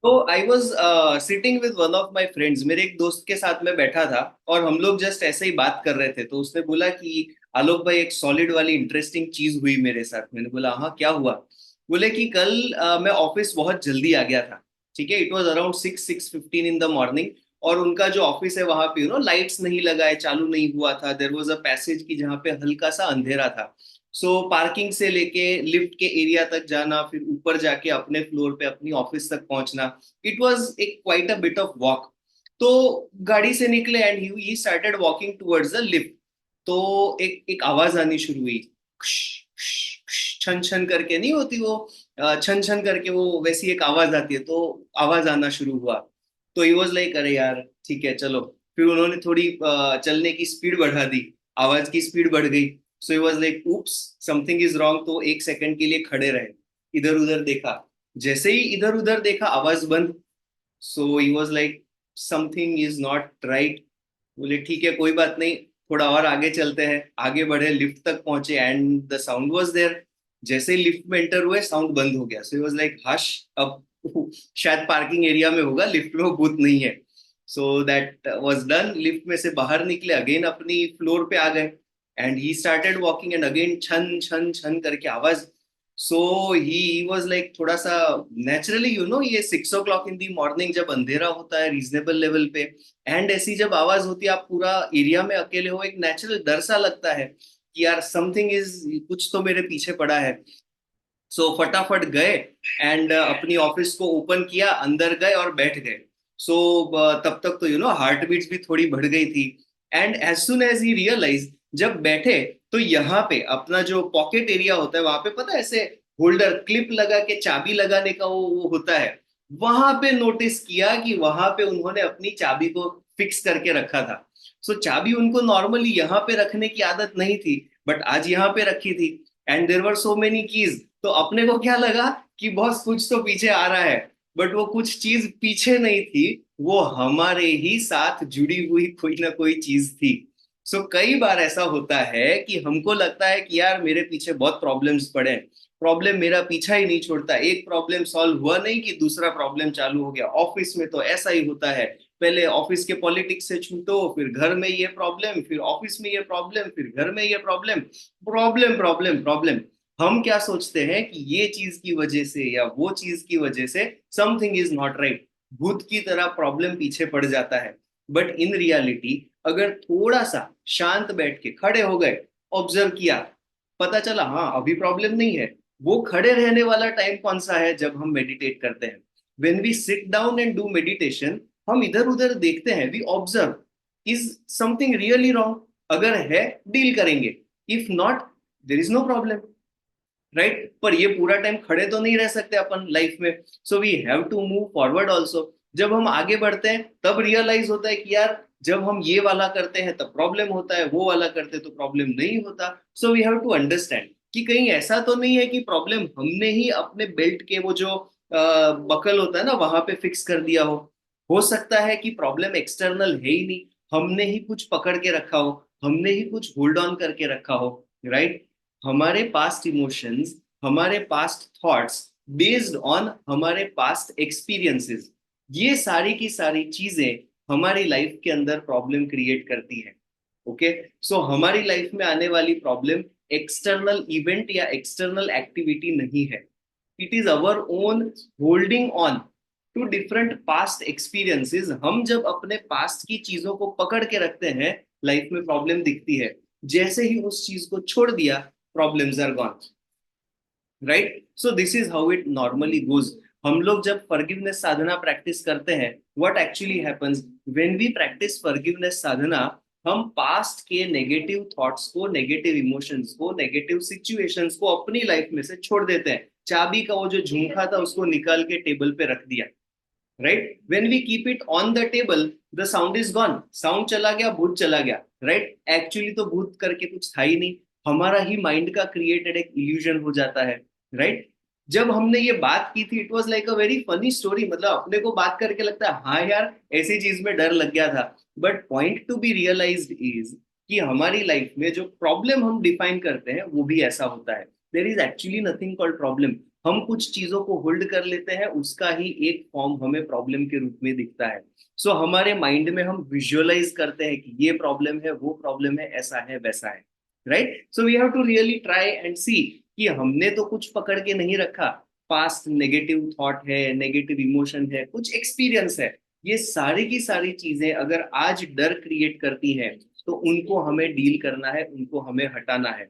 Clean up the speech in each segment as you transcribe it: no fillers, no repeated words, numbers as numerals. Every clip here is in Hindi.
तो I was sitting with one of my friends, मेरे एक दोस्त के साथ में बैठा था और हम लोग जस्ट ऐसे ही बात कर रहे थे। तो उसने बोला कि आलोक भाई, एक सॉलिड वाली इंटरेस्टिंग चीज हुई मेरे साथ। मैंने बोला हाँ, क्या हुआ? बोले कि कल मैं ऑफिस बहुत जल्दी आ गया था। ठीक है, it was around 6-6:15 in the morning. और उनका जो ऑफिस है वहां पे लाइट्स नहीं लगाए, चालू नहीं हुआ था। देयर वॉज अ पैसेज की जहाँ पे हल्का सा अंधेरा था। सो पार्किंग से लेके लिफ्ट के एरिया तक जाना, फिर ऊपर जाके अपने फ्लोर पे अपनी ऑफिस तक पहुंचना, इट वाज एक quite a bit of walk. तो गाड़ी से निकले and he started walking towards the lift. तो एक एक आवाज आनी शुरू हुई। छन छन करके नहीं होती वो, छन छन करके वो वैसी एक आवाज आती है। तो आवाज आना शुरू हुआ। तो ही वॉज लाइक, अरे यार ठीक है चलो। फिर उन्होंने थोड़ी चलने की स्पीड बढ़ा दी, आवाज की स्पीड बढ़ गई। So he was like, oops, something is wrong. तो एक सेकंड के लिए खड़े रहे, इधर उधर देखा। जैसे ही इधर उधर देखा, आवाज बंद। So he was like, something is not right. बोले ठीक है, कोई बात नहीं, थोड़ा और आगे चलते हैं। आगे बढ़े, लिफ्ट तक पहुंचे and the sound was there. जैसे ही लिफ्ट में एंटर हुए, साउंड बंद हो गया। So he was like, hush, अब शायद पार्किंग एरिया में होगा, लिफ्ट में वो भूत नहीं है। So that was done. Lift में से बाहर निकले, अगेन अपनी फ्लोर पे आ गए and he started walking and again छन छन छन करके आवाज। सो ही वॉज लाइक, थोड़ा सा नेचुरली ये 6 o'clock इन दी मॉर्निंग जब अंधेरा होता है रीजनेबल लेवल पे, एंड ऐसी जब आवाज होती है, आप पूरा एरिया में अकेले हो, एक नेचुरल डर सा लगता है कि यार समथिंग इज, कुछ तो मेरे पीछे पड़ा है। सो फटाफट गए एंड अपनी ऑफिस को ओपन किया, अंदर गए और बैठ गए। सो तब तक तो हार्ट बीट्स भी थोड़ी बढ़ गई थी। And as soon as he realise, जब बैठे, तो यहाँ पे अपना जो पॉकेट एरिया होता है वहां पे, पता है ऐसे होल्डर क्लिप लगा के चाबी लगाने का वो होता है। वहां पे नोटिस किया कि वहां पे उन्होंने अपनी चाबी को फिक्स करके रखा था। सो चाबी उनको नॉर्मली यहाँ पे रखने की आदत नहीं थी, बट आज यहाँ पे रखी थी। And there were so many keys. तो अपने को क्या लगा कि बॉस कुछ तो पीछे आ रहा है, बट वो कुछ चीज पीछे नहीं थी, वो हमारे ही साथ जुड़ी हुई कोई ना कोई चीज थी। सो कई बार ऐसा होता है कि हमको लगता है कि यार मेरे पीछे बहुत प्रॉब्लम्स पड़े हैं, प्रॉब्लम मेरा पीछा ही नहीं छोड़ता, एक प्रॉब्लम सॉल्व हुआ नहीं कि दूसरा प्रॉब्लम चालू हो गया। ऑफिस में तो ऐसा ही होता है, पहले ऑफिस के पॉलिटिक्स से छूटो, फिर घर में ये प्रॉब्लम, फिर ऑफिस में ये प्रॉब्लम, फिर घर में ये प्रॉब्लम, प्रॉब्लम प्रॉब्लम प्रॉब्लम। हम क्या सोचते हैं कि ये चीज की वजह से या वो चीज की वजह से समथिंग इज नॉट राइट, भूत की तरह प्रॉब्लम पीछे पड़ जाता है। बट इन रियलिटी, अगर थोड़ा सा शांत बैठ के खड़े हो गए, ऑब्जर्व किया, पता चला हाँ अभी प्रॉब्लम नहीं है। वो खड़े रहने वाला टाइम कौन सा है? जब हम मेडिटेट करते हैं। When we sit down and do meditation, हम इधर उधर देखते हैं, we observe, is something really wrong? अगर है, डील करेंगे, if not, there is no problem, right? पर ये पूरा टाइम खड़े तो नहीं रह सकते अपन लाइफ में। So we have to move forward also. जब हम आगे बढ़ते हैं तब रियलाइज होता है कि यार जब हम ये वाला करते हैं तब प्रॉब्लम होता है, वो वाला करते हैं तो प्रॉब्लम नहीं होता। So we have to understand कि कहीं ऐसा तो नहीं है कि प्रॉब्लम हमने ही अपने बेल्ट के वो जो बकल होता है ना वहां पे फिक्स कर दिया हो सकता है कि प्रॉब्लम एक्सटर्नल है ही नहीं, हमने ही कुछ पकड़ के रखा हो, हमने ही कुछ होल्ड ऑन करके रखा हो, राइट? हमारे पास्ट इमोशंस, हमारे पास्ट थॉट्स, बेस्ड ऑन हमारे पास्ट एक्सपीरियंसेस, ये सारी की सारी चीजें हमारी लाइफ के अंदर प्रॉब्लम क्रिएट करती है। ओके, सो हमारी लाइफ में आने वाली प्रॉब्लम एक्सटर्नल इवेंट या एक्सटर्नल एक्टिविटी नहीं है। It is our own holding on to different past experiences. हम जब अपने पास्ट की चीजों को पकड़ के रखते हैं, लाइफ में प्रॉब्लम दिखती है। जैसे ही उस चीज को छोड़ दिया, problems are gone, right? So this is how it normally goes. हम लोग जब फॉरगिवनेस साधना प्रैक्टिस करते हैं, what actually happens, when we practice forgiveness sadhana, हम पास्ट के नेगेटिव थॉट्स को, नेगेटिव इमोशंस को, नेगेटिव सिचुएशंस को अपनी लाइफ में से छोड़ देते हैं। चाबी का वो जो झुमका था उसको निकाल के टेबल पे रख दिया, right? When we keep it on the table, the sound is gone, sound चला गया, भूत चला गया, राइट? एक्चुअली तो भूत करके कुछ था ही नहीं, हमारा ही माइंड का क्रिएटेड एक इल्यूजन हो जाता है, राइट? जब हमने ये बात की थी, it was like a very funny story, मतलब अपने को बात करके लगता है हाँ यार ऐसी चीज में डर लग गया था। But point to be realised is कि हमारी लाइफ में जो प्रॉब्लम हम डिफाइन करते हैं वो भी ऐसा होता है। There is actually nothing called problem. हम कुछ चीजों को होल्ड कर लेते हैं, उसका ही एक फॉर्म हमें प्रॉब्लम के रूप में दिखता है। सो हमारे माइंड में हम विजुअलाइज करते हैं कि ये प्रॉब्लम है, वो प्रॉब्लम है, ऐसा है, वैसा है। Right, so we have to really try and see कि हमने तो कुछ पकड़ के नहीं रखा। पास्ट नेगेटिव थॉट है, नेगेटिव इमोशन है, कुछ एक्सपीरियंस है, ये सारी की सारी चीजें अगर आज डर क्रिएट करती हैं, तो उनको हमें डील करना है, उनको हमें हटाना है।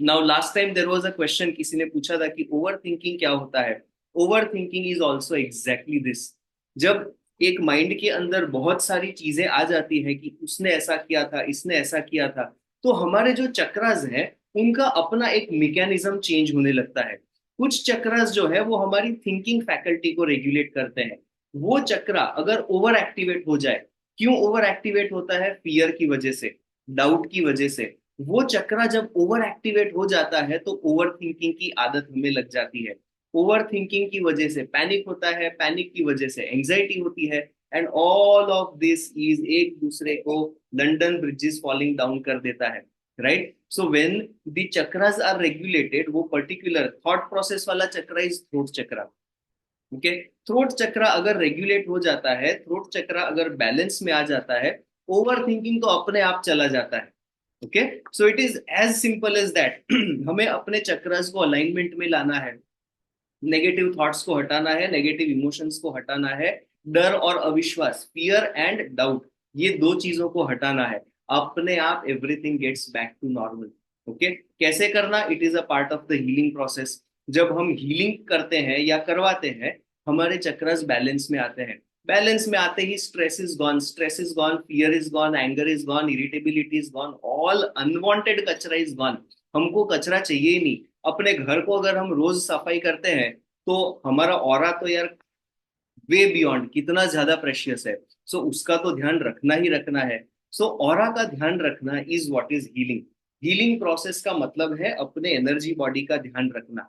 Now last time there was a question, किसी ने पूछा था कि ओवर थिंकिंग क्या होता है। Over thinking is also exactly this. जब एक माइंड के अंदर बहुत सारी चीजें आ जाती है कि उसने ऐसा किया था, इसने ऐसा किया था, तो हमारे जो चक्रास हैं उनका अपना एक मैकेनिज्म चेंज होने लगता है। कुछ चक्रास जो है वो हमारी थिंकिंग फैकल्टी को रेगुलेट करते हैं। वो चक्रा अगर ओवर एक्टिवेट हो जाए, क्यों ओवर एक्टिवेट होता है? फियर की वजह से, डाउट की वजह से। वो चक्रा जब ओवर एक्टिवेट हो जाता है तो ओवर थिंकिंग की आदत हमें लग जाती है। ओवर थिंकिंग की वजह से पैनिक होता है, पैनिक की वजह से एंजाइटी होती है, and all of this is एक दूसरे को लंदन ब्रिजेस फॉलिंग डाउन कर देता है। Right, so when the chakras are regulated, वो पर्टिकुलर थॉट प्रोसेस वाला chakra is throat chakra. Okay, throat chakra अगर रेगुलेट हो जाता है, थ्रोट चक्रा अगर बैलेंस में आ जाता है, ओवर थिंकिंग तो अपने आप चला जाता है। Okay, so it is as simple as that. हमें अपने चक्रस को अलाइनमेंट में लाना है, नेगेटिव थॉट्स को हटाना है, नेगेटिव इमोशंस को हटाना है, डर और अविश्वास, फियर एंड डाउट, ये दो चीजों को हटाना है। अपने आप everything gets back to normal. Okay, कैसे करना? It is a part of the healing process. जब हम हीलिंग करते हैं या करवाते हैं, हमारे चक्रस बैलेंस में आते हैं। बैलेंस में आते ही stress is gone, stress is gone, fear is gone, anger is gone, irritability is gone, all unwanted कचरा इज गॉन। हमको कचरा चाहिए ही नहीं। अपने घर को अगर हम रोज सफाई करते हैं, तो हमारा ऑरा तो यार वे बियॉन्ड कितना ज्यादा प्रेशियस है। सो उसका तो ध्यान रखना ही रखना है। सो ऑरा का ध्यान रखना is what is healing. Healing process का मतलब है अपने एनर्जी बॉडी का ध्यान रखना।